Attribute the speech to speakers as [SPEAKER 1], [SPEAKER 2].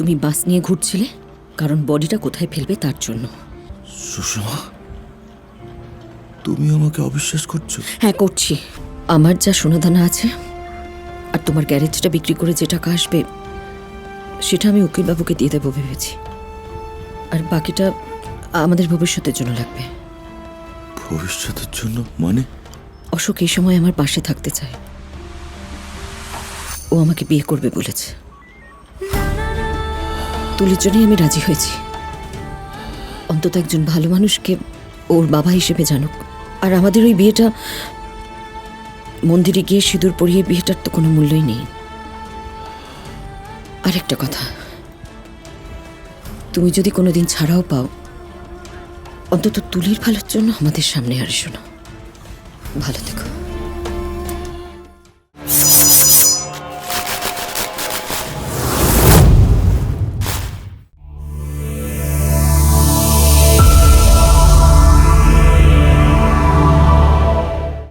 [SPEAKER 1] তুমি বাস নিয়ে ঘুরছিলে, কারণ বডিটা কোথায় ফেলবে তার জন্য।
[SPEAKER 2] সুষমা, তুমি আমাকে অবিশ্বাস করছো?
[SPEAKER 1] হ্যাঁ করছি। আমার যা সোনাদানা আছে আর তোমার গ্যারেজটা বিক্রি করে যে টাকা আসবে সেটা আমি উকিলবাবুকে দিয়ে দেবো ভেবেছি। আর বাকিটা আমাদের ভবিষ্যতের জন্য লাগবে।
[SPEAKER 2] ভবিষ্যতের জন্য মানে?
[SPEAKER 1] অশোক এই সময় আমার পাশে থাকতে চায়। ও আমাকে বিয়ে করবে বলেছে। তুলির জন্যই আমি রাজি হয়েছি। অন্তত একজন ভালো মানুষকে ওর বাবা হিসেবে জানুক। আর আমাদের ওই বিয়েটা মন্দিরে গিয়ে সিঁদুর পরিয়ে বিয়েটার তো কোনো মূল্যই নেই। আরেকটা কথা, তুমি যদি কোনোদিন ছাড়াও পাও, অন্তত তুলির ভালোর জন্য আমাদের সামনে আর এসো না। ভালো থেকো।